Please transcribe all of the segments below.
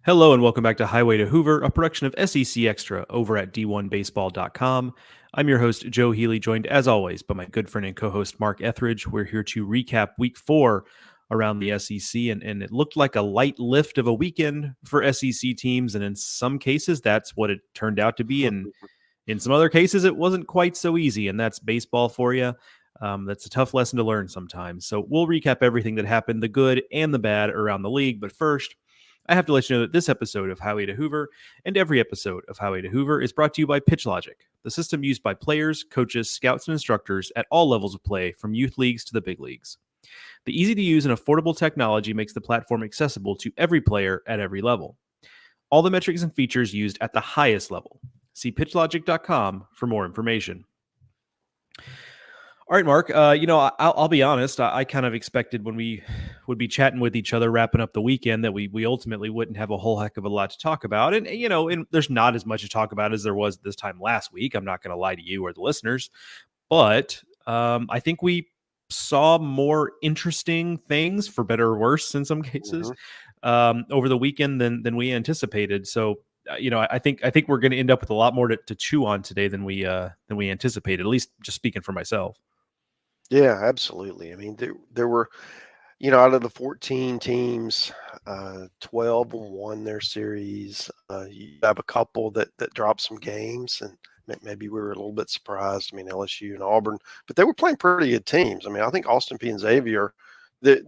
Hello and welcome back to Highway to Hoover, a production of SEC Extra over at D1Baseball.com. I'm your host, Joe Healy, joined as always by my good friend and co-host, Mark Etheridge. We're here to recap week 4 around the SEC, and it looked like a light lift of a weekend for SEC teams, and in some cases, that's what it turned out to be, and in some other cases, it wasn't quite so easy, and that's baseball for you. That's a tough lesson to learn sometimes. So we'll recap everything that happened, the good and the bad around the league, but first, I have to let you know that this episode of Highway to Hoover and every episode of Highway to Hoover is brought to you by PitchLogic, the system used by players, coaches, scouts, and instructors at all levels of play, from youth leagues to the big leagues. The easy-to-use and affordable technology makes the platform accessible to every player at every level. All the metrics and features used at the highest level. See pitchlogic.com for more information. All right, Mark. I'll be honest. I kind of expected when we would be chatting with each other, wrapping up the weekend, that we ultimately wouldn't have a whole heck of a lot to talk about. And there's not as much to talk about as there was this time last week. I'm not going to lie to you or the listeners, but I think we saw more interesting things, for better or worse, in some cases, over the weekend than we anticipated. So. I think we're going to end up with a lot more to chew on today than we anticipated. At least, just speaking for myself. Yeah, absolutely. I mean, there were, out of the 14 teams, 12 won their series. You have a couple that dropped some games, and maybe we were a little bit surprised. I mean, LSU and Auburn, but they were playing pretty good teams. I mean, I think Austin Peay and Xavier, they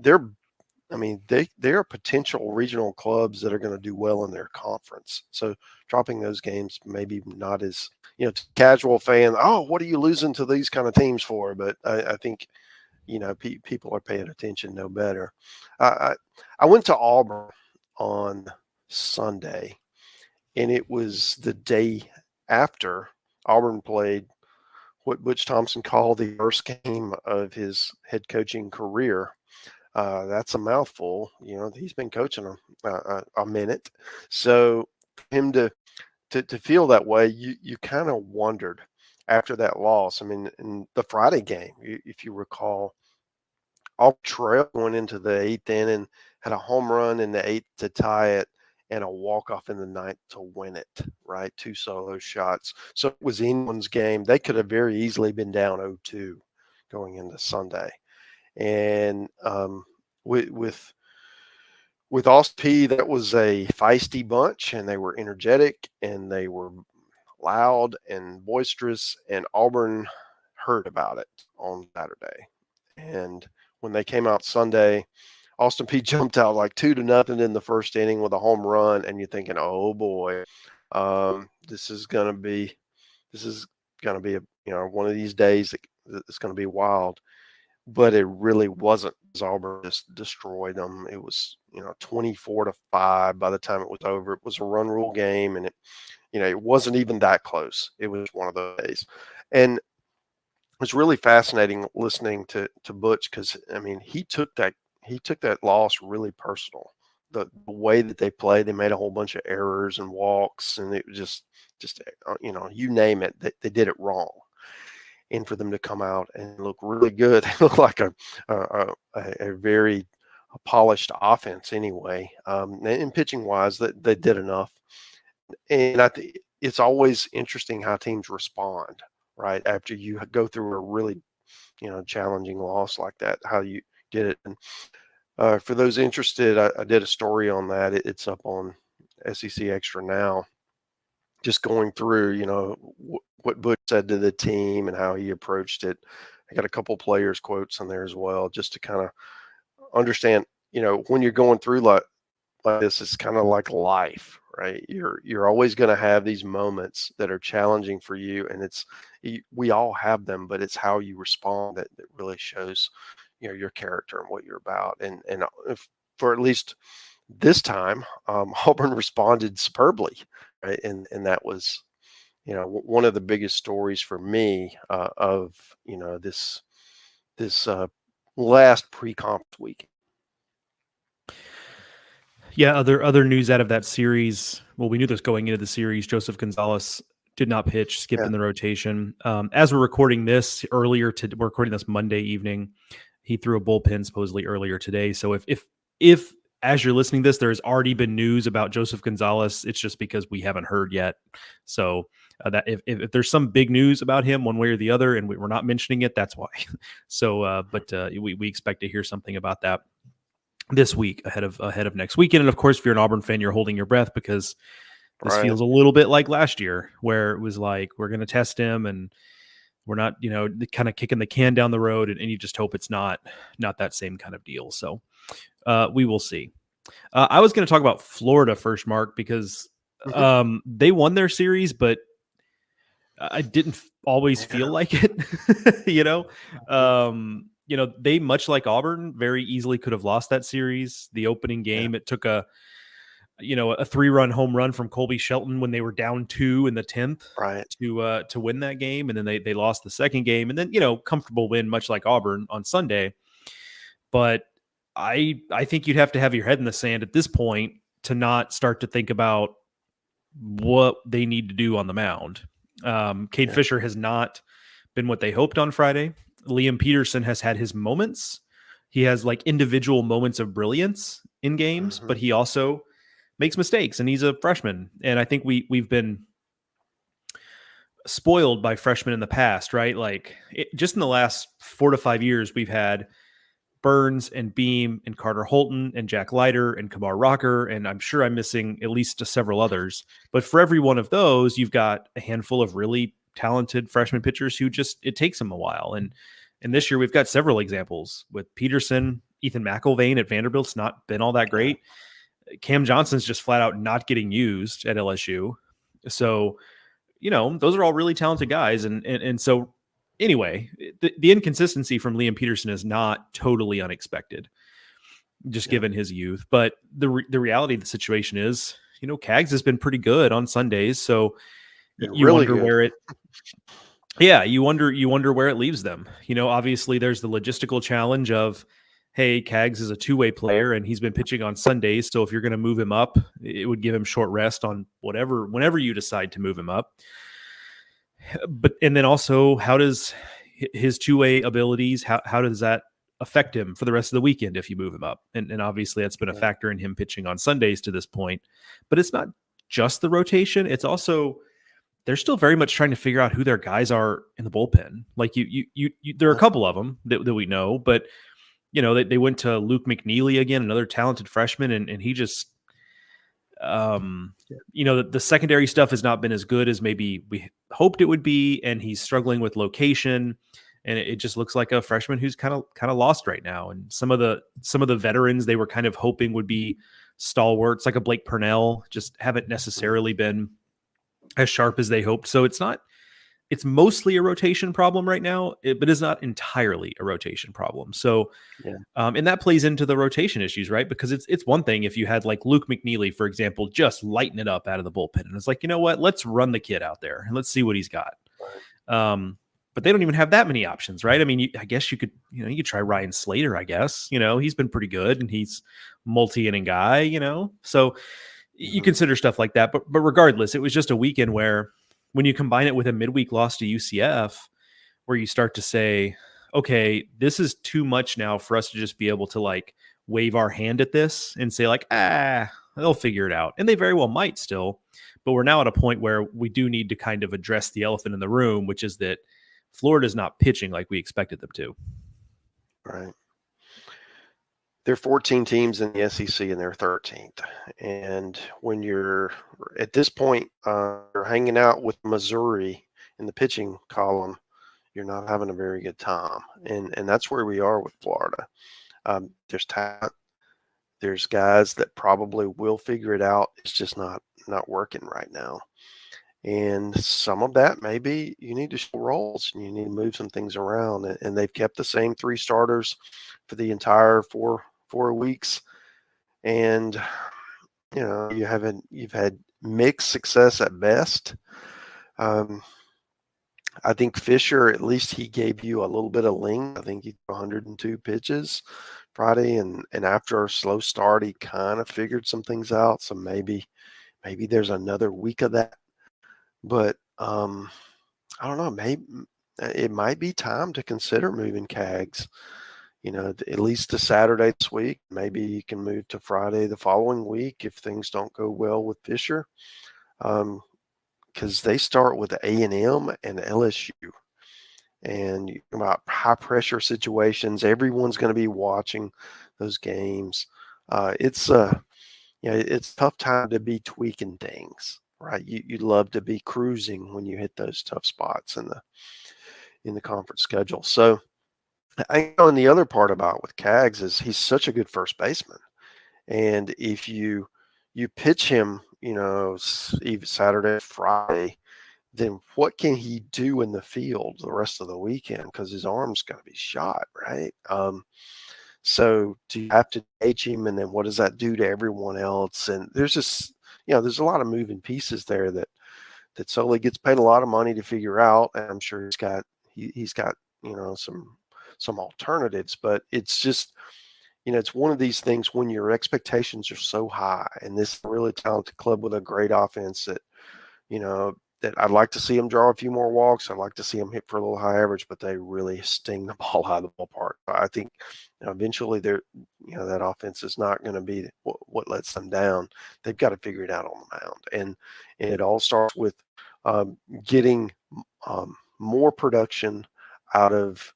are potential regional clubs that are going to do well in their conference. So dropping those games, maybe not as, to casual fans, oh, what are you losing to these kind of teams for? But I think, people are paying attention, no better. I went to Auburn on Sunday, and it was the day after Auburn played what Butch Thompson called the worst game of his head coaching career. That's a mouthful. He's been coaching a minute. So for him to feel that way, you kind of wondered after that loss. I mean, in the Friday game, if you recall, Auburn trail going into the 8th inning, had a home run in the 8th to tie it, and a walk-off in the 9th to win it, right? 2 solo shots. So it was anyone's game. They could have very easily been down 0-2 going into Sunday. And with Austin Peay, that was a feisty bunch, and they were energetic, and they were loud and boisterous, and Auburn heard about it on Saturday. And when they came out Sunday, Austin Peay jumped out like 2-0 in the first inning with a home run, and you're thinking, oh boy, this is gonna be a one of these days that it's gonna be wild. But it really wasn't. Auburn just destroyed them. It was 24-5 by the time it was over. It was a run rule game, and it wasn't even that close. It was one of those days, and it was really fascinating listening to Butch, because I mean he took that loss really personal. The way that they played, they made a whole bunch of errors and walks, and it was just you name it, they did it wrong. And for them to come out and look really good, they look like a very polished offense anyway. And pitching wise, that they did enough. And I think it's always interesting how teams respond, right, after you go through a really challenging loss like that, how you did it. And for those interested, I did a story on that. It's up on SEC Extra now, just going through what Butch said to the team and how he approached it. I got a couple players' quotes on there as well, just to kind of understand, when you're going through like this, it's kind of like life, right? You're always going to have these moments that are challenging for you, and we all have them, but it's how you respond that really shows, your character and what you're about. And if, for at least this time, Auburn responded superbly, right? And that was, one of the biggest stories for me of this last pre-conference week. Yeah, other news out of that series. Well, we knew this going into the series. Joseph Gonzalez did not pitch, skipped in the rotation. As we're recording this we're recording this Monday evening. He threw a bullpen supposedly earlier today. So if as you're listening to this, there has already been news about Joseph Gonzalez. It's just because we haven't heard yet. So that if there's some big news about him one way or the other, and we're not mentioning it, that's why. So, but we expect to hear something about that this week ahead of next weekend. And of course, if you're an Auburn fan, you're holding your breath because this feels a little bit like last year, where it was like, we're going to test him and we're not, kind of kicking the can down the road, and you just hope it's not that same kind of deal. So we will see. I was going to talk about Florida first, Mark, because they won their series, but I didn't always feel like it. They, much like Auburn, very easily could have lost that series. The opening game, it took a 3-run home run from Colby Shelton when they were down 2 in the 10th, right, to win that game, and then they lost the second game, and then comfortable win, much like Auburn on Sunday. But I think you'd have to have your head in the sand at this point to not start to think about what they need to do on the mound. Cade Fisher has not been what they hoped on Friday. Liam Peterson has had his moments. He has like individual moments of brilliance in games, but he also makes mistakes, and he's a freshman. And I think we've been spoiled by freshmen in the past, right? Like just in the last 4 to 5 years, we've had Burns and Beam and Carter Holton and Jack Leiter and Kamar Rocker, and I'm sure I'm missing at least several others. But for every one of those, you've got a handful of really talented freshman pitchers who it takes them a while. And this year we've got several examples with Peterson. Ethan McIlvain at Vanderbilt's not been all that great. Cam Johnson's just flat out not getting used at LSU. So, those are all really talented guys. And so anyway, the inconsistency from Liam Peterson is not totally unexpected, just given his youth. But the reality of the situation is, Cags has been pretty good on Sundays. So you really wonder where you wonder where it leaves them. Obviously there's the logistical challenge of, hey, Cags is a two-way player and he's been pitching on Sundays. So if you're going to move him up, it would give him short rest on whenever you decide to move him up. And then also, how does his two-way abilities, how does that affect him for the rest of the weekend if you move him up? And obviously that's been a factor in him pitching on Sundays to this point. But it's not just the rotation. It's also, they're still very much trying to figure out who their guys are in the bullpen. Like you there are a couple of them that we know, but they went to Luke McNeely again, another talented freshman, and he just, the secondary stuff has not been as good as maybe we hoped it would be, and he's struggling with location, and it just looks like a freshman who's kind of lost right now. And some of the veterans they were kind of hoping would be stalwarts, like a Blake Purnell, just haven't necessarily been as sharp as they hoped. So it's mostly a rotation problem right now, but it's not entirely a rotation problem. So, and that plays into the rotation issues, right? Because it's one thing if you had like Luke McNeely, for example, just lighten it up out of the bullpen, and it's like, you know what, let's run the kid out there and let's see what he's got. But they don't even have that many options, right? I mean, I guess you could try Ryan Slater. I guess he's been pretty good and he's multi-inning guy. So you consider stuff like that. But regardless, it was just a weekend where, when you combine it with a midweek loss to UCF, where you start to say, okay, this is too much now for us to just be able to like wave our hand at this and say like, they'll figure it out. And they very well might still, but we're now at a point where we do need to kind of address the elephant in the room, which is that Florida's not pitching like we expected them to. Right. There are 14 teams in the SEC and they're 13th. And when you're at this point, you're hanging out with Missouri in the pitching column, you're not having a very good time. And that's where we are with Florida. There's talent. There's guys that probably will figure it out. It's just not working right now. And some of that maybe you need to show roles and you need to move some things around. And they've kept the same 3 starters for the entire 4 weeks, and you've had mixed success at best. I think Fisher, at least he gave you a little bit of ling. I think he threw 102 pitches Friday, and after a slow start, he kind of figured some things out. So maybe there's another week of that. But I don't know. Maybe it might be time to consider moving Cags. at least to Saturday this week. Maybe you can move to Friday the following week if things don't go well with Fisher, because they start with A&M and LSU. And you talk about high pressure situations. Everyone's going to be watching those games. It's a tough time to be tweaking things, right? You'd love to be cruising when you hit those tough spots in the conference schedule. So I know, and the other part about with Cags is he's such a good first baseman, and if you pitch him, either Saturday, Friday, then what can he do in the field the rest of the weekend? Because his arm's going to be shot, right? So do you have to age him, and then what does that do to everyone else? And there's just, there's a lot of moving pieces there that Sully gets paid a lot of money to figure out, and I'm sure he's got some alternatives, but it's just, it's one of these things when your expectations are so high, and this really talented club with a great offense that, that I'd like to see them draw a few more walks. I'd like to see them hit for a little high average, but they really sting the ball out of the ballpark. I think eventually that offense is not going to be what lets them down. They've got to figure it out on the mound, and it all starts with getting more production out of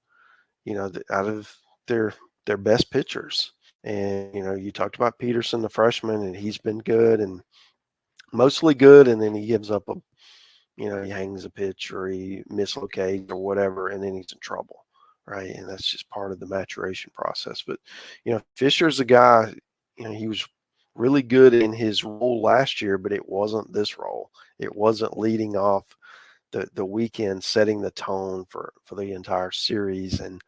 their best pitchers. And you talked about Peterson, the freshman, and he's been good and mostly good, and then he gives up he hangs a pitch or he mislocates or whatever, and then he's in trouble, right? And that's just part of the maturation process. But Fisher's a guy, he was really good in his role last year, but it wasn't this role. It wasn't leading off the weekend, setting the tone for the entire series. And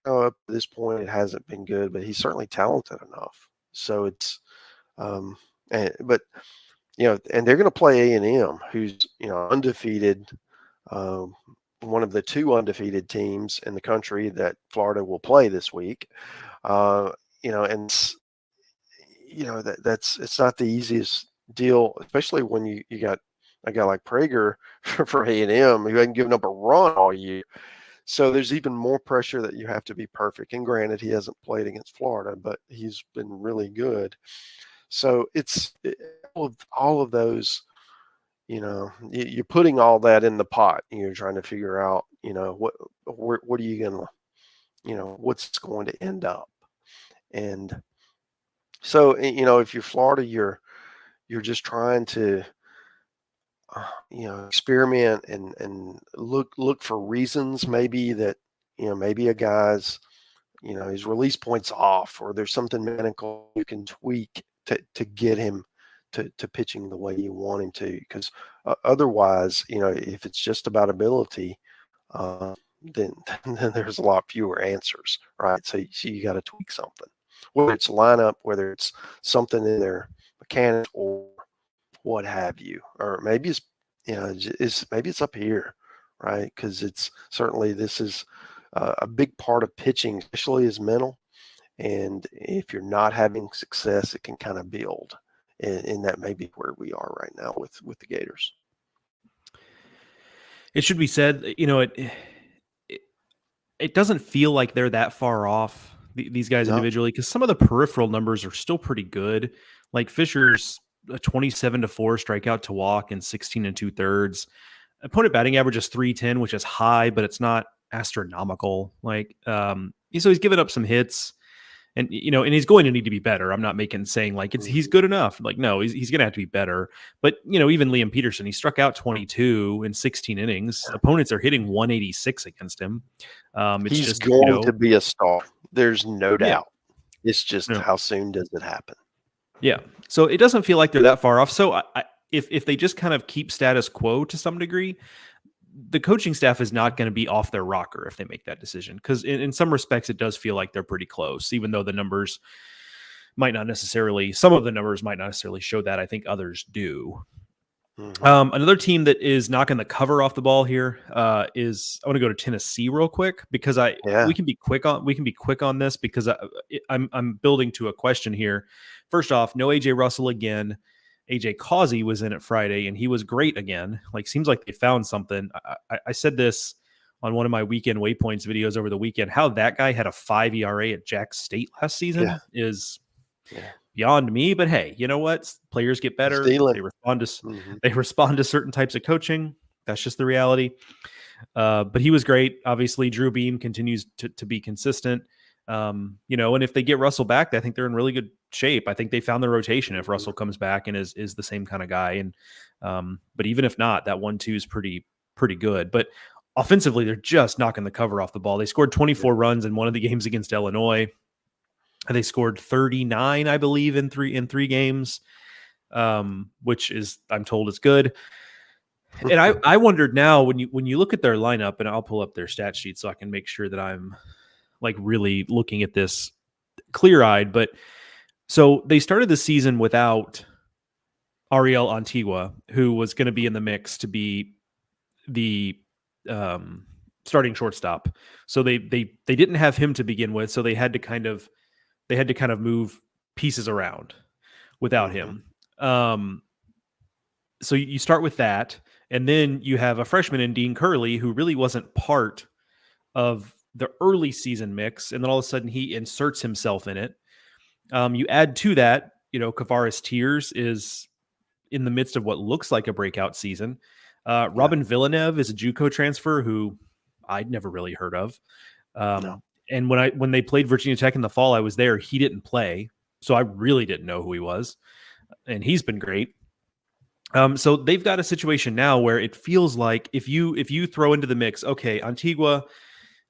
up to this point, it hasn't been good, but he's certainly talented enough. So it's, and they're going to play A&M, who's, undefeated, one of the two undefeated teams in the country that Florida will play this week. And it's not the easiest deal, especially when you got a guy like Prager for A&M who hadn't given up a run all year. So there's even more pressure that you have to be perfect. And granted, he hasn't played against Florida, but he's been really good. So it's all of those, you're putting all that in the pot and you're trying to figure out, what are you going to, what's going to end up. And so, if you're Florida, you're just trying to, experiment and look for reasons maybe that, maybe a guy's, his release point's off, or there's something mechanical you can tweak to get him to pitching the way you want him to. Because otherwise, if it's just about ability, then there's a lot fewer answers, right? So you got to tweak something, whether it's lineup, whether it's something in their mechanics or what have you, or maybe maybe it's up here, right? Because it's certainly, this is a big part of pitching, especially is mental. And if you're not having success, it can kind of build, and that may be where we are right now with the Gators. It should be said, it doesn't feel like they're that far off, these guys individually, because some of the peripheral numbers are still pretty good. Like Fisher's a 27-4 strikeout to walk and 16 2/3. Opponent batting average is 310, which is high, but it's not astronomical. Like, so he's given up some hits, and and he's going to need to be better. I'm not saying like he's good enough. Like, no, he's going to have to be better. But even Liam Peterson, he struck out 22 in 16 innings. Opponents are hitting 186 against him. He's just going to be a star. There's no doubt. It's just No. how soon does it happen? Yeah. So it doesn't feel like they're that far off. So if they just kind of keep status quo to some degree, the coaching staff is not going to be off their rocker if they make that decision. Because in some respects, it does feel like they're pretty close, even though the numbers might not necessarily, some of the numbers might not necessarily show that. I think others do. Mm-hmm. Another team that is knocking the cover off the ball here is, I want to go to Tennessee real quick, because we can be quick on this, because I'm building to a question here. First off, no AJ Russell again. AJ Causey was in it Friday, and he was great again. Like, seems like they found something. I said this on one of my weekend waypoints videos over the weekend. How that guy had a 5 ERA at Jax State last season is beyond me. But hey, you know what? Players get better. They respond to certain types of coaching. That's just the reality. But he was great. Obviously, Drew Beam continues to be consistent. And if they get Russell back, I think they're in really good shape. I think they found the rotation if Russell comes back and is the same kind of guy. And but even if not, that 1-2 is pretty good. But offensively, they're just knocking the cover off the ball. They scored 24 runs in one of the games against Illinois. They scored 39, I believe, in three games, which is, I'm told, is good. And I wondered now when you look at their lineup, and I'll pull up their stat sheet so I can make sure that I'm like really looking at this clear-eyed. But so they started the season without Ariel Antigua, who was going to be in the mix to be the starting shortstop. So they didn't have him to begin with, so they had to kind of move pieces around without him. So you start with that, and then you have a freshman in Dean Curley who really wasn't part of the early season mix, and then all of a sudden he inserts himself in it. You add to that, Kavaris Tears is in the midst of what looks like a breakout season. Robin Villeneuve is a JUCO transfer who I'd never really heard of. And when they played Virginia Tech in the fall, I was there. He didn't play, so I really didn't know who he was, and he's been great. So they've got a situation now where it feels like if you throw into the mix, okay, Antigua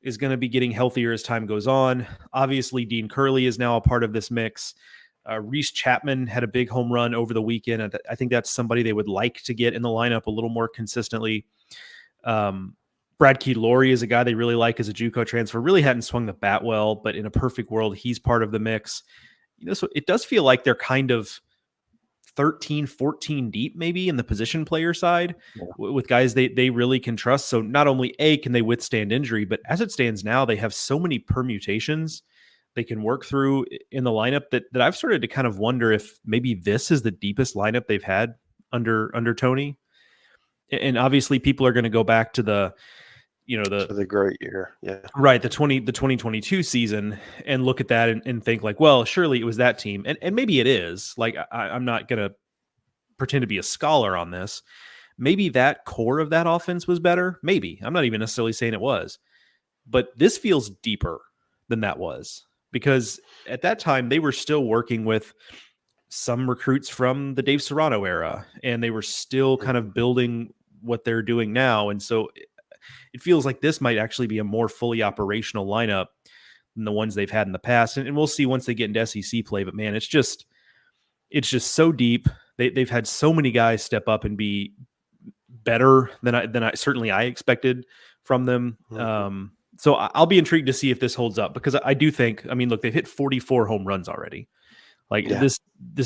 is going to be getting healthier as time goes on. Obviously, Dean Curley is now a part of this mix. Reese Chapman had a big home run over the weekend. I think that's somebody they would like to get in the lineup a little more consistently. Brad Key-Laurie is a guy they really like as a JUCO transfer. Really hadn't swung the bat well, but in a perfect world, he's part of the mix. So it does feel like they're kind of 13, 14 deep maybe in the position player side with guys they really can trust. So not only can they withstand injury, but as it stands now, they have so many permutations they can work through in the lineup that I've started to kind of wonder if maybe this is the deepest lineup they've had under Tony. And obviously people are going to go back to the great year. Yeah. Right. The 2022 season and look at that and think like, well, surely it was that team. And maybe it is. Like, I'm not going to pretend to be a scholar on this. Maybe that core of that offense was better. Maybe. I'm not even necessarily saying it was. But this feels deeper than that was. Because at that time, they were still working with some recruits from the Dave Serrano era. And they were still kind of building what they're doing now. And so it feels like this might actually be a more fully operational lineup than the ones they've had in the past. And we'll see once they get into SEC play. But man, it's just so deep. They've had so many guys step up and be better than I expected from them. So I'll be intrigued to see if this holds up, because I do think, look, they've hit 44 home runs already. This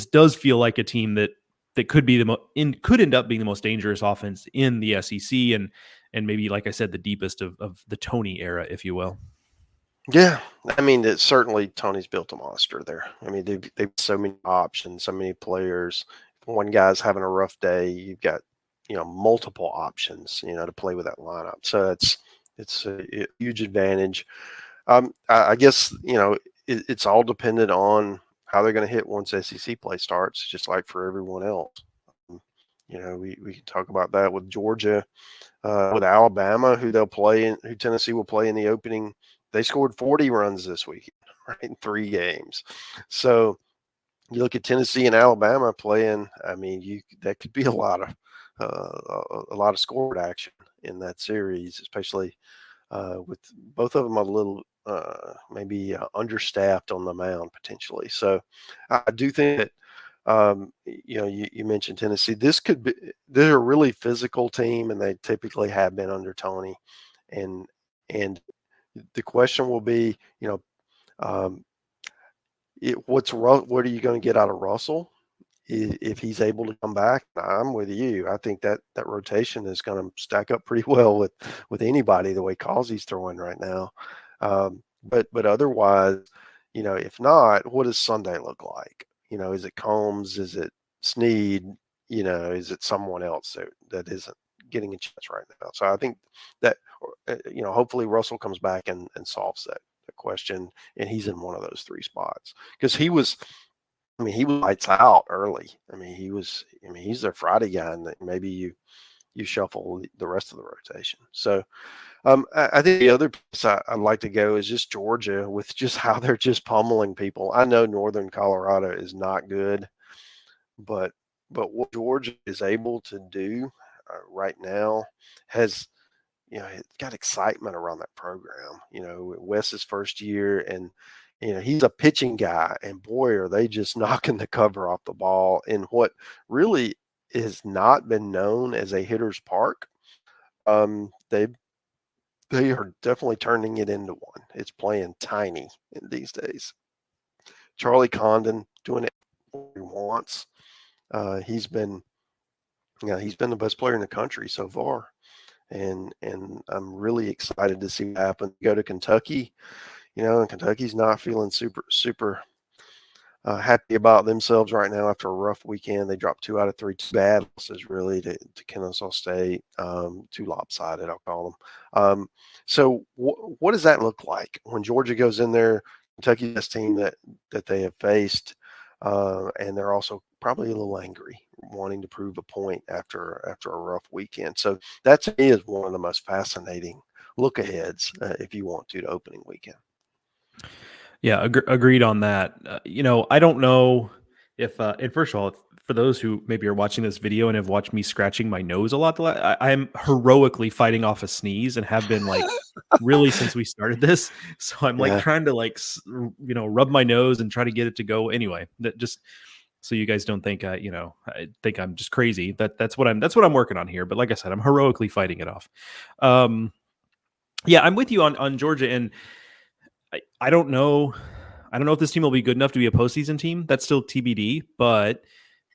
does feel like a team that could be could end up being the most dangerous offense in the SEC, and maybe, like I said, the deepest of the Tony era, if you will. Yeah, it's certainly Tony's built a monster there. They've so many options, so many players. If one guy's having a rough day, you've got multiple options to play with that lineup. So it's a huge advantage. I guess it's all dependent on how they're going to hit once SEC play starts, just like for everyone else. We can talk about that with Georgia, with Alabama, who Tennessee will play in the opening. They scored 40 runs this week, right, in 3 games. So you look at Tennessee and Alabama playing. That could be a lot of scored action in that series, especially with both of them a little maybe understaffed on the mound potentially. So I do think that you mentioned Tennessee. They're a really physical team, and they typically have been under Tony. And the question will be, what are you going to get out of Russell if he's able to come back? I'm with you. I think that rotation is going to stack up pretty well with anybody the way Causey's throwing right now. But otherwise, if not, what does Sunday look like? Is it Combs? Is it Snead? Is it someone else that isn't getting a chance right now. So I think that hopefully Russell comes back and solves that question, and he's in one of those three spots because he was lights out early. He's their Friday guy, and maybe you shuffle the rest of the rotation. So I think the other place I'd like to go is just Georgia, with just how they're just pummeling people. I know Northern Colorado is not good, but what Georgia is able to do right now has, it's got excitement around that program. Wes's first year, and he's a pitching guy, and boy, are they just knocking the cover off the ball in what really has not been known as a hitter's park. They are definitely turning it into one. It's playing tiny these days. Charlie Condon doing it what he wants. He's been the best player in the country so far, and I'm really excited to see what happens. Go to Kentucky, and Kentucky's not feeling super happy about themselves right now after a rough weekend. They dropped 2 out of 3 bad losses, really, to Kennesaw State. 2 lopsided, I'll call them. So what does that look like when Georgia goes in there? Kentucky's best team that they have faced, and they're also probably a little angry, wanting to prove a point after a rough weekend. So that to me is one of the most fascinating look aheads, if you want to opening weekend. Yeah, agreed on that. I don't know if, and first of all, for those who maybe are watching this video and have watched me scratching my nose a lot, I'm heroically fighting off a sneeze and have been really since we started this. So I'm trying to rub my nose and try to get it to go. Anyway, that just so you guys don't think, I think I'm just crazy. That's what I'm working on here. But like I said, I'm heroically fighting it off. Yeah, I'm with you on Georgia, and I don't know. I don't know if this team will be good enough to be a postseason team. That's still TBD, but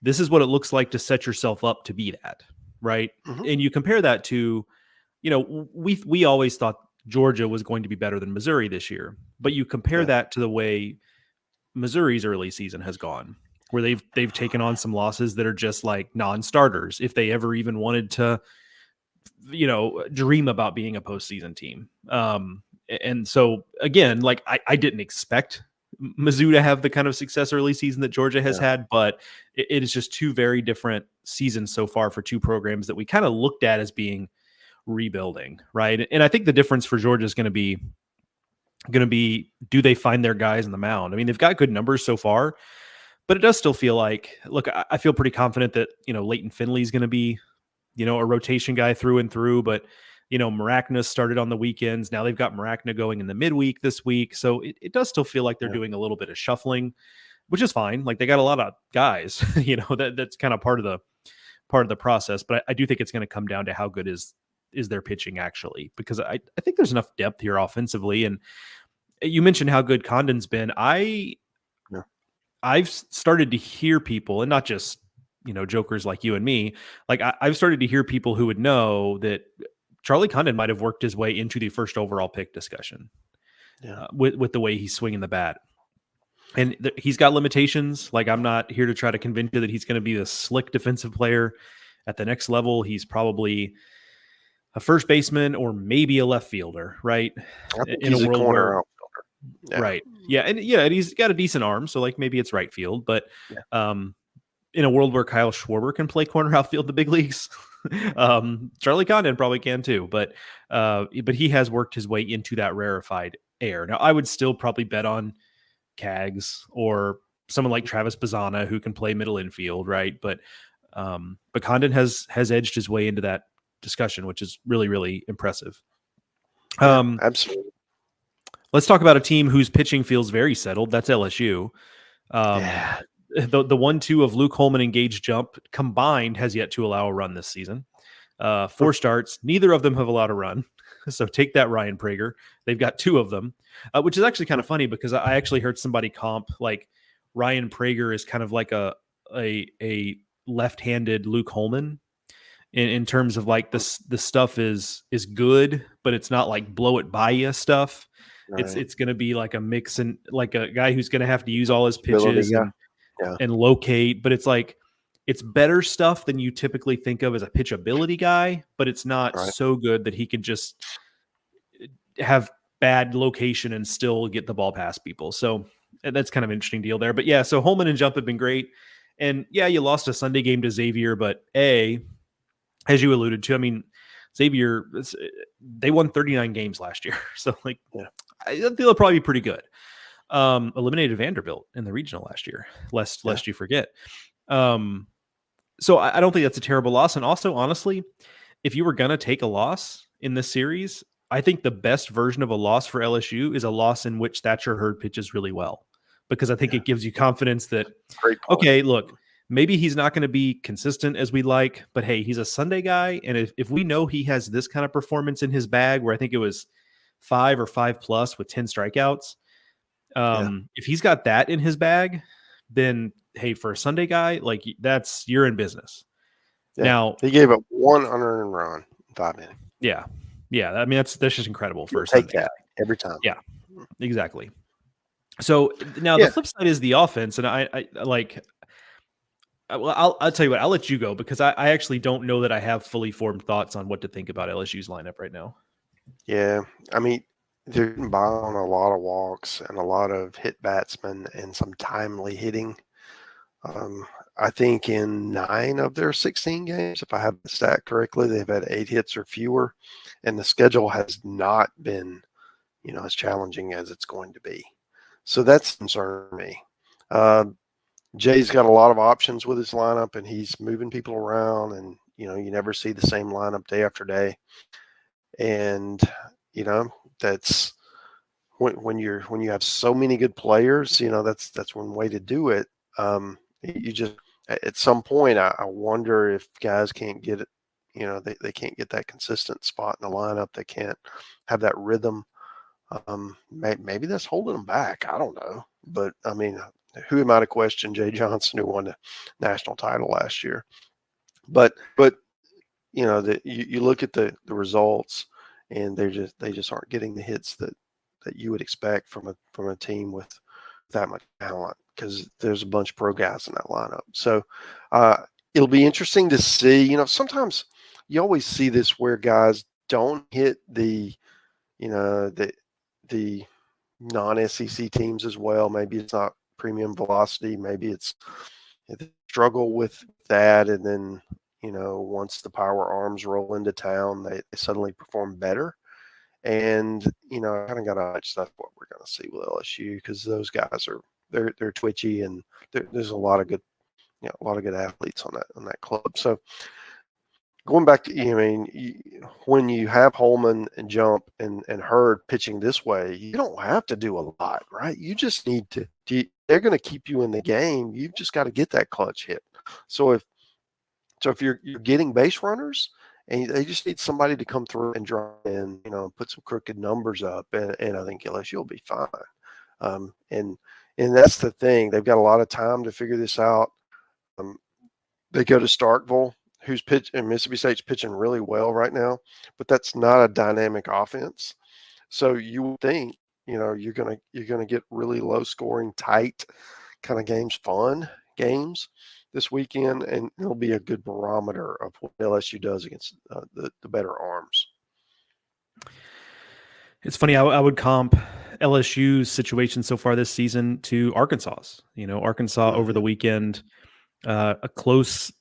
this is what it looks like to set yourself up to be that, right? Mm-hmm. And you compare that to, we always thought Georgia was going to be better than Missouri this year, but you compare that to the way Missouri's early season has gone, where they've taken on some losses that are just like non-starters, if they ever even wanted to, dream about being a postseason team. And so again, I didn't expect Mizzou to have the kind of success early season that Georgia has had, but it is just 2 very different seasons so far for 2 programs that we kind of looked at as being rebuilding, right? And I think the difference for Georgia is going to be, do they find their guys in the mound? I mean, they've got good numbers so far, but it does still feel like, look, I feel pretty confident that, Leighton Finley is going to be, a rotation guy through and through, but Maracna started on the weekends. Now they've got Maracna going in the midweek this week. So it does still feel like they're doing a little bit of shuffling, which is fine. Like, they got a lot of guys, that's kind of part of the process. But I do think it's going to come down to how good is their pitching actually, because I think there's enough depth here offensively. And you mentioned how good Condon's been. I've started to hear people, and not just, jokers like you and me, I've started to hear people who would know that Charlie Condon might have worked his way into the first overall pick discussion with the way he's swinging the bat. And he's got limitations. I'm not here to try to convince you that he's going to be the slick defensive player at the next level. He's probably a first baseman or maybe a left fielder, right? I think he's a corner outfielder. Yeah. Right. Yeah. And he's got a decent arm. So maybe it's right field, but in a world where Kyle Schwarber can play corner outfield the big leagues, Charlie Condon probably can too, but he has worked his way into that rarefied air. Now I would still probably bet on Cags or someone like Travis Bazzana who can play middle infield, right? But Condon has edged his way into that discussion, which is really, really impressive. Absolutely. Let's talk about a team whose pitching feels very settled. That's LSU. The 1-2 of Luke Holman and Gage Jump combined has yet to allow a run this season. 4 starts, neither of them have allowed a run. So take that, Ryan Prager. They've got 2 of them, which is actually kind of funny because I actually heard somebody comp Ryan Prager is kind of like a left-handed Luke Holman in terms of the stuff is good, but it's not blow it by you stuff. Right. It's going to be a mix and a guy who's going to have to use all his pitches and locate, but it's it's better stuff than you typically think of as a pitchability guy, but it's not so good that he can just have bad location and still get the ball past people. So that's kind of an interesting deal there. But yeah, so Holman and Jump have been great. And yeah, you lost a Sunday game to Xavier, but as you alluded to, I mean, Xavier, they won 39 games last year. So like, I think they'll probably be pretty good. Eliminated Vanderbilt in the regional last year, lest you forget. So I don't think that's a terrible loss. And also, honestly, if you were going to take a loss in this series, I think the best version of a loss for LSU is a loss in which Thatcher Hurd pitches really well, because I think it gives you confidence that, okay, look, maybe he's not going to be consistent as we like, but hey, he's a Sunday guy. And if we know he has this kind of performance in his bag, where I think it was 5 or 5+ with 10 strikeouts, if he's got that in his bag, then hey, for a Sunday guy, like you're in business. Yeah. Now he gave up 1 unearned run in 5 innings. Yeah. I mean, that's just incredible for a Sunday guy. Every time. Yeah, exactly. So now the flip side is the offense, and I like. Well, I'll tell you what. I'll let you go, because I actually don't know that I have fully formed thoughts on what to think about LSU's lineup right now. Yeah, I mean, they're getting by on a lot of walks and a lot of hit batsmen and some timely hitting. I think in 9 of their 16 games, if I have the stat correctly, they've had 8 hits or fewer, and the schedule has not been, as challenging as it's going to be. So that's concerning me. Jay's got a lot of options with his lineup, and he's moving people around, and you never see the same lineup day after day. And that's when you have so many good players, that's one way to do it. You just, at some point, I wonder if guys can't get it. They can't get that consistent spot in the lineup. They can't have that rhythm. Maybe that's holding them back. I don't know. But I mean, who am I to question Jay Johnson, who won the national title last year? But you look at the results, and they just aren't getting the hits that you would expect from a team with that much talent, because there's a bunch of pro guys in that lineup. So it'll be interesting to see. Sometimes you always see this where guys don't hit the non-SEC teams as well. Maybe it's not premium velocity. Maybe it's they struggle with that, and then once the power arms roll into town, they suddenly perform better. And I kind of got to watch. That's what we're going to see with LSU, because those guys they're twitchy, and there's a lot of good athletes on that club. So going back to, when you have Holman and Jump and Hurd pitching this way, you don't have to do a lot, right? You just need to. They're going to keep you in the game. You've just got to get that clutch hit. So if you're getting base runners, and they just need somebody to come through and drive in, put some crooked numbers up, and I think LSU will be fine. And that's the thing. They've got a lot of time to figure this out. They go to Starkville, and Mississippi State's pitching really well right now, but that's not a dynamic offense. So you would think, you're gonna get really low scoring, tight kind of games, fun games this weekend, and it'll be a good barometer of what LSU does against the better arms. It's funny. I would comp LSU's situation so far this season to Arkansas's. Arkansas over the weekend, a close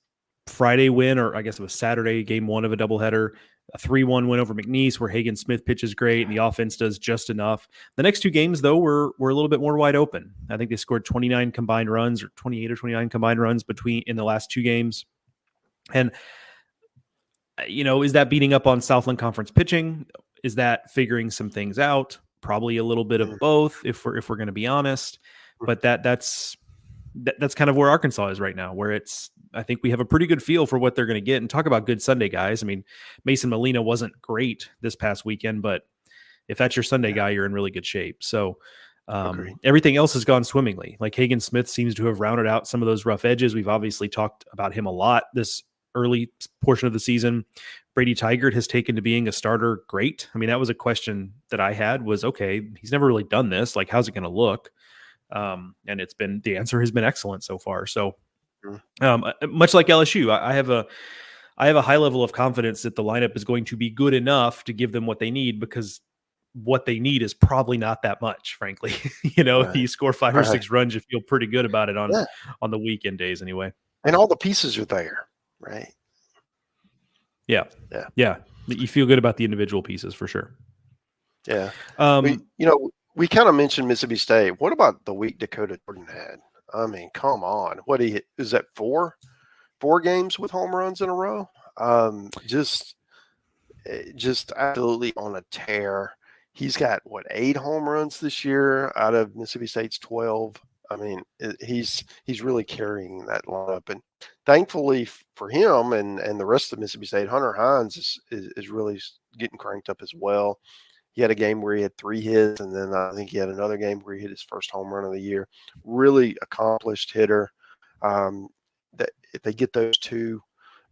Friday win, or I guess it was Saturday, game 1 of a doubleheader, a 3-1 win over McNeese, where Hagen Smith pitches great and the offense does just enough. The next 2 games, though, were a little bit more wide open. I think they scored 29 combined runs, or 28 or 29 combined runs in the last 2 games. And, is that beating up on Southland Conference pitching? Is that figuring some things out? Probably a little bit of both, if we're going to be honest. But that's kind of where Arkansas is right now, where I think we have a pretty good feel for what they're going to get. And talk about good Sunday guys. I mean, Mason Molina wasn't great this past weekend, but if that's your Sunday guy, you're in really good shape. So everything else has gone swimmingly. Like Hagen Smith seems to have rounded out some of those rough edges. We've obviously talked about him a lot this early portion of the season. Brady Tigert has taken to being a starter great. I mean, that was a question that I had was, okay, he's never really done this. Like, how's it going to look? And the answer has been excellent so far. So Much like LSU, I have a high level of confidence that the lineup is going to be good enough to give them what they need, because what they need is probably not that much, frankly. Right. You score 5 or 6 runs, you feel pretty good about it Yeah. on the weekend days anyway. And all the pieces are there, right? Yeah. You feel good about the individual pieces for sure. Yeah. We kind of mentioned Mississippi State. What about the week Dakota Jordan had? I mean, come on. What is that, 4 games with home runs in a row? Just absolutely on a tear. He's got 8 home runs this year out of Mississippi State's 12. I mean, he's really carrying that lineup, and thankfully for him and the rest of Mississippi State, Hunter Hines is really getting cranked up as well. He had a game where he had 3 hits, and then I think he had another game where he hit his first home run of the year. Really accomplished hitter. That if they get those 2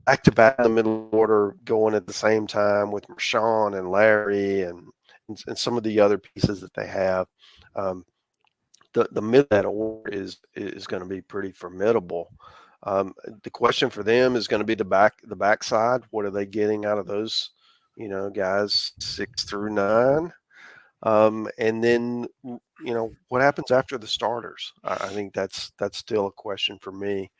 back-to-back in the middle order going at the same time with Marshawn and Larry and some of the other pieces that they have, the mid of that order is going to be pretty formidable. The question for them is going to be the backside. What are they getting out of those, guys 6 through 9? And then, what happens after the starters? I think that's still a question for me.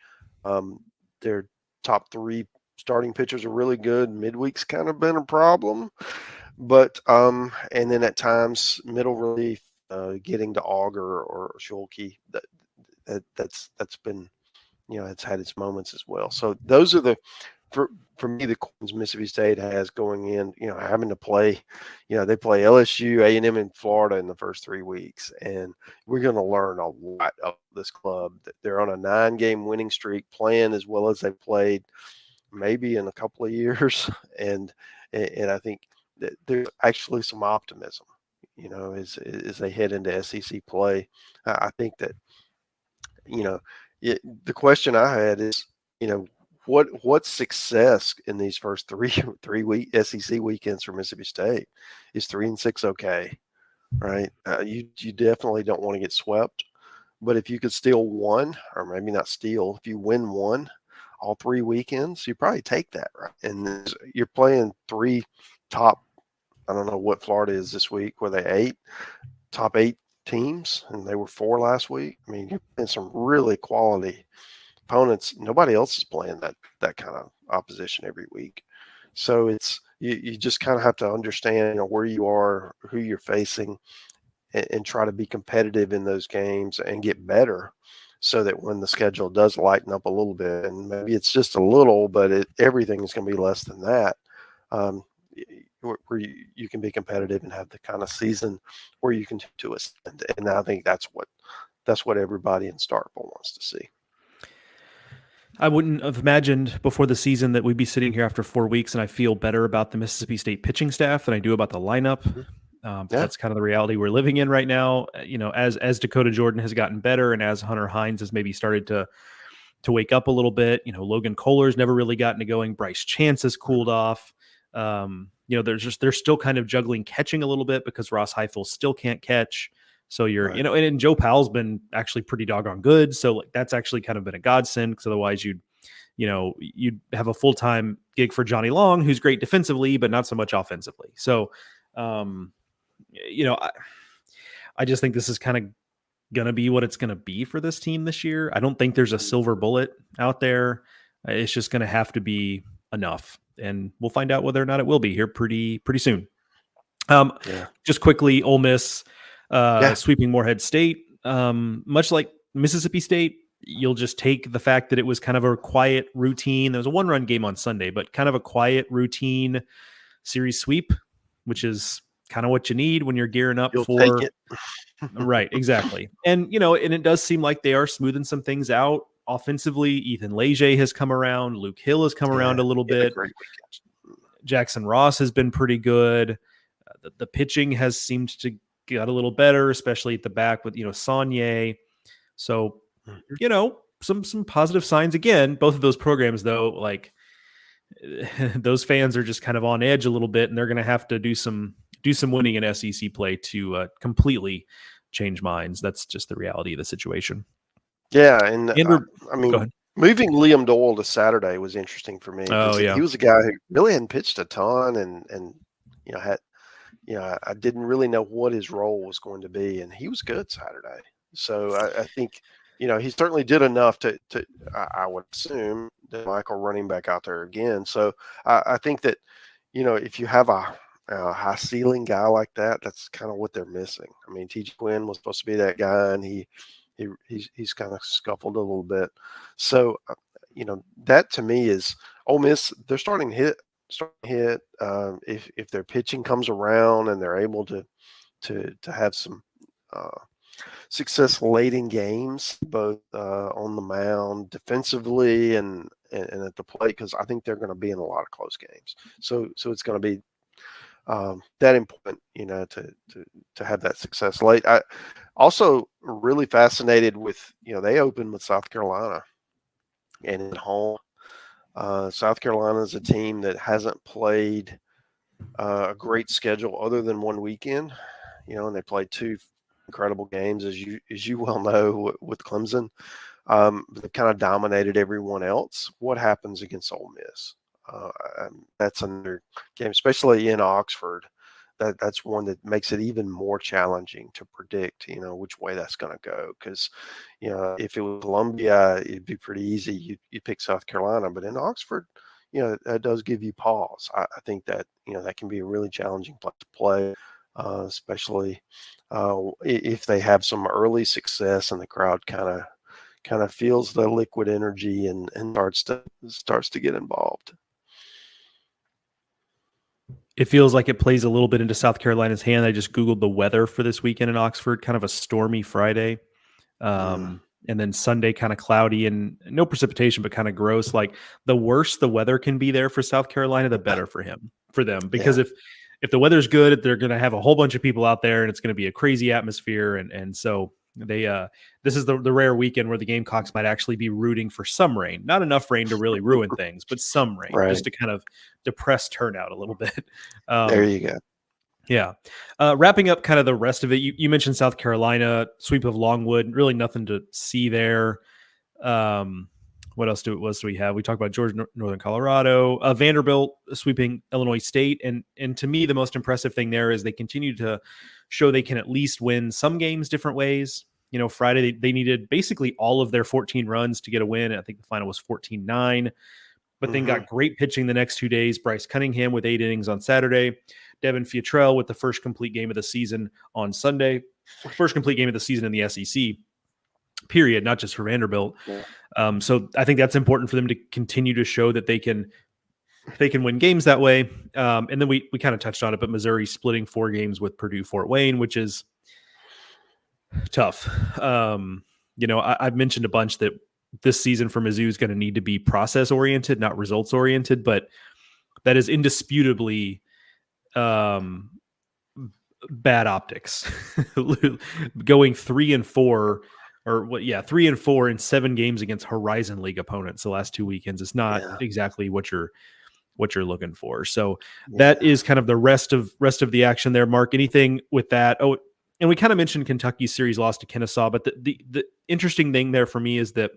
Their top 3 starting pitchers are really good. Midweek's kind of been a problem, but and then at times middle relief, getting to Auger or Schulke, that's been, it's had its moments as well. So those are for me, the questions Mississippi State has going in, having to play, they play LSU, A&M, and Florida in the first 3 weeks, and we're going to learn a lot of this club. They're on a 9-game winning streak, playing as well as they played maybe in a couple of years, and I think that there's actually some optimism, as they head into SEC play. I think that, the question I had is, what's success in these first 3 week SEC weekends for Mississippi State? Is 3-6 okay? Right? You definitely don't want to get swept, but if you could steal 1, or maybe not steal, if you win 1 all 3 weekends, you probably take that, right? And you're playing 3 top, I don't know what Florida is this week. Were they 8? Top 8 teams, and they were 4 last week. I mean, you're playing some really quality opponents. Nobody else is playing that kind of opposition every week. So it's you just kind of have to understand, where you are, who you're facing, and try to be competitive in those games and get better, so that when the schedule does lighten up a little bit, and maybe it's just a little, but everything is going to be less than that, where you can be competitive and have the kind of season where you can do ascend. And I think that's what everybody in Starkville wants to see. I wouldn't have imagined before the season that we'd be sitting here after 4 weeks and I feel better about the Mississippi State pitching staff than I do about the lineup. That's kind of the reality we're living in right now. As Dakota Jordan has gotten better, and as Hunter Hines has maybe started to wake up a little bit, Logan Kohler's never really gotten to going. Bryce Chance has cooled off. They're still kind of juggling catching a little bit because Ross Heifel still can't catch. So you're, Right. And Joe Powell's been actually pretty doggone good. So that's actually kind of been a godsend, because otherwise you'd have a full-time gig for Johnny Long, who's great defensively, but not so much offensively. So, I just think this is kind of going to be what it's going to be for this team this year. I don't think there's a silver bullet out there. It's just going to have to be enough, and we'll find out whether or not it will be here pretty soon. Just quickly, Ole Miss sweeping Morehead State. Much like Mississippi State, you'll just take the fact that it was kind of a quiet routine. There was a 1-run game on Sunday, but kind of a quiet routine series sweep, which is kind of what you need when you're gearing up You'll for take it. Right, exactly. And and it does seem like they are smoothing some things out offensively. Ethan Leger has come around. Luke Hill has come around a little bit. Great weekend. Jackson Ross has been pretty good. The pitching has seemed to get a little better, especially at the back with Saunier. So some positive signs again. Both of those programs, though, like those fans are just kind of on edge a little bit, and they're going to have to do some winning in SEC play to completely change minds. That's just the reality of the situation. Yeah, and Andrew, I mean, go ahead. Moving Liam Doyle to Saturday was interesting for me Oh because yeah. he was a guy who really hadn't pitched a ton and had I didn't really know what his role was going to be, and he was good Saturday. So I think he certainly did enough to I would assume that Michael running back out there again. So I think that if you have a high ceiling guy like that, that's kind of what they're missing. I mean, TJ Quinn was supposed to be that guy, and he's kind of scuffled a little bit. So that to me is Ole Miss. They're starting to hit. If their pitching comes around and they're able to have some success late in games, both on the mound defensively and at the plate, because I think they're going to be in a lot of close games. So it's going to be that important, to have that success late. I also really fascinated with, they opened with South Carolina and at home. South Carolina is a team that hasn't played a great schedule other than one weekend, and they played two incredible games, as you well know, with Clemson. They've kind of dominated everyone else. What happens against Ole Miss? That's another game, especially in Oxford. That's one that makes it even more challenging to predict, which way that's going to go. Because, if it was Columbia, it'd be pretty easy. You'd pick South Carolina, but in Oxford, that does give you pause. I think that, that can be a really challenging place to play, especially if they have some early success and the crowd kind of feels the liquid energy and starts to get involved. It feels like it plays a little bit into South Carolina's hand. I just Googled the weather for this weekend in Oxford, kind of a stormy Friday. And then Sunday kind of cloudy and no precipitation, but kind of gross. Like the worse the weather can be there for South Carolina, the better for them. Because if the weather's good, they're going to have a whole bunch of people out there and it's going to be a crazy atmosphere. And so they this is the rare weekend where the Gamecocks might actually be rooting for some rain, not enough rain to really ruin things, but some rain, right, just to kind of depress turnout a little bit. there you go. Yeah. Wrapping up kind of the rest of it, you mentioned South Carolina, sweep of Longwood, really nothing to see there. What else do we have? We talked about Georgia, Northern Colorado, Vanderbilt sweeping Illinois State. And to me, the most impressive thing there is they continue to show they can at least win some games different ways. Friday, they needed basically all of their 14 runs to get a win. I think the final was 14-9. But then got great pitching the next 2 days. Bryce Cunningham with 8 innings on Saturday. Devin Futrell with the first complete game of the season on Sunday. First complete game of the season in the SEC, period, not just for Vanderbilt. Yeah. So I think that's important for them to continue to show that they can win games that way. And then we kind of touched on it, but Missouri splitting 4 games with Purdue Fort Wayne, which is tough. I've mentioned a bunch that this season for Mizzou is going to need to be process oriented, not results oriented, but that is indisputably bad optics. Going 3-4 in 7 games against Horizon League opponents the last 2 weekends is not exactly what you're looking for. So that is kind of the rest of the action there. Mark, anything with that? Oh, and we kind of mentioned Kentucky's series loss to Kennesaw, but the interesting thing there for me is that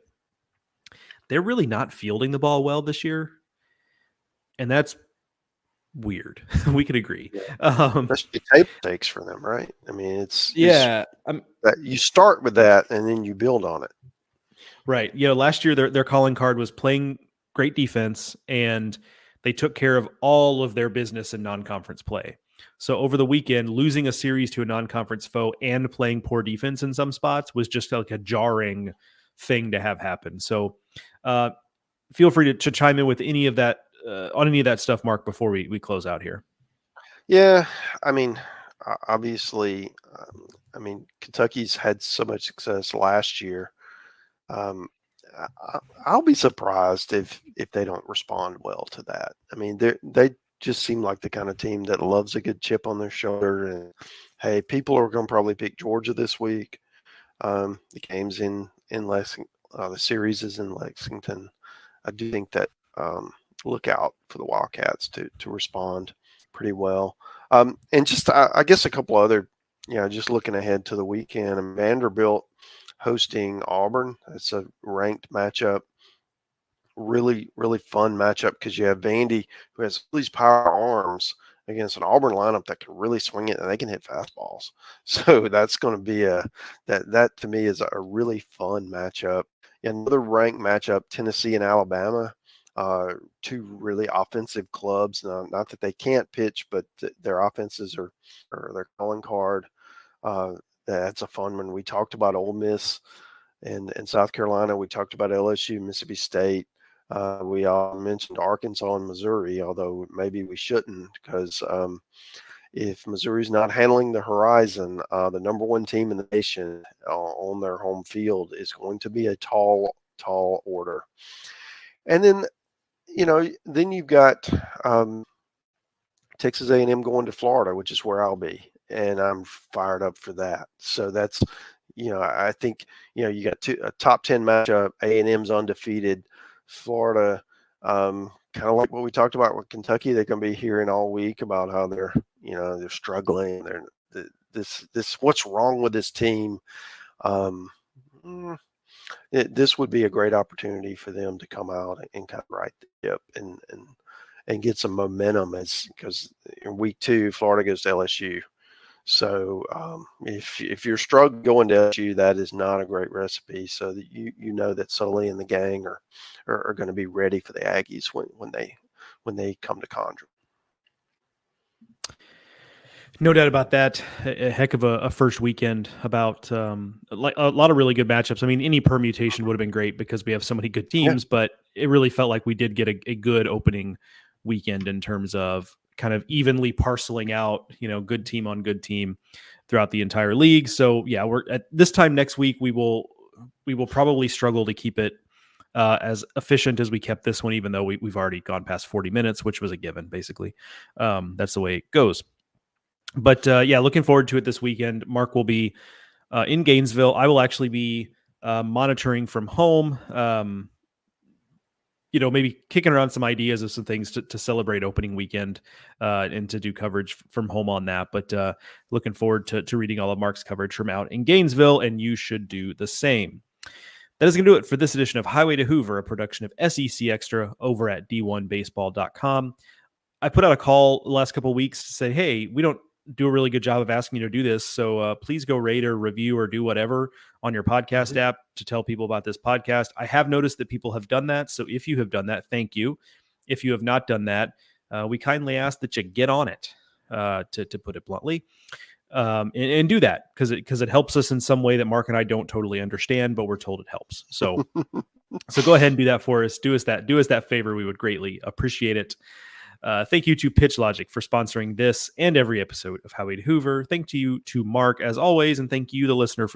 they're really not fielding the ball well this year. And that's weird. We could agree. That's table stakes for them, right? I mean, you start with that and then you build on it. Right. Last year their calling card was playing great defense, and they took care of all of their business in non-conference play. So over the weekend, losing a series to a non-conference foe and playing poor defense in some spots was just like a jarring thing to have happen. So feel free to chime in with any of that on any of that stuff, Mark, before we close out here. Yeah, I mean, obviously, Kentucky's had so much success last year. I'll be surprised if they don't respond well to that. I mean, they just seem like the kind of team that loves a good chip on their shoulder. And hey, people are going to probably pick Georgia this week. The game's in Lexington. The series is in Lexington. I do think that look out for the Wildcats to respond pretty well. And just I guess a couple other, just looking ahead to the weekend. Vanderbilt hosting Auburn. It's a ranked matchup. really, really fun matchup because you have Vandy, who has all these power arms, against an Auburn lineup that can really swing it and they can hit fastballs. So that's going to be that to me is a really fun matchup. Another ranked matchup, Tennessee and Alabama. Two really offensive clubs. Not that they can't pitch, but their offenses are their calling card. That's a fun one. We talked about Ole Miss and South Carolina. We talked about LSU, Mississippi State. We all mentioned Arkansas and Missouri, although maybe we shouldn't, because if Missouri's not handling the horizon, the number one team in the nation on their home field is going to be a tall order. And then, then you've got Texas A&M going to Florida, which is where I'll be, and I'm fired up for that. So that's, I think, you got a top 10 matchup. A&M's undefeated. Florida, kind of like what we talked about with Kentucky, they're going to be hearing all week about how they're struggling. This what's wrong with this team. This would be a great opportunity for them to come out and kind of right the ship and get some momentum, because in week 2, Florida goes to LSU. So if you're struggling going to LSU, that is not a great recipe. So that you know that Sully and the gang are going to be ready for the Aggies when they come to Condra. No doubt about that. A heck of a first weekend. About like a lot of really good matchups. I mean, any permutation would have been great because we have so many good teams, but it really felt like we did get a good opening weekend in terms of kind of evenly parceling out, good team on good team throughout the entire league. So yeah, we're at this time next week, we will probably struggle to keep it as efficient as we kept this one, even though we've already gone past 40 minutes, which was a given, basically. That's the way it goes. But yeah, looking forward to it this weekend. Mark will be in Gainesville. I will actually be monitoring from home. Maybe kicking around some ideas of some things to celebrate opening weekend and to do coverage from home on that. But looking forward to reading all of Mark's coverage from out in Gainesville, and you should do the same. That is going to do it for this edition of Highway to Hoover, a production of SEC Extra over at d1baseball.com. I put out a call the last couple of weeks to say, hey, we don't do a really good job of asking you to do this. So please go rate or review or do whatever on your podcast app to tell people about this podcast. I have noticed that people have done that. So if you have done that, thank you. If you have not done that, we kindly ask that you get on it, to put it bluntly, and do that because it helps us in some way that Mark and I don't totally understand, but we're told it helps. So go ahead and do that for us. Do us that favor. We would greatly appreciate it. Thank you to Pitch Logic for sponsoring this and every episode of Highway to Hoover. Thank you to Mark, as always, and thank you, the listener, for listening.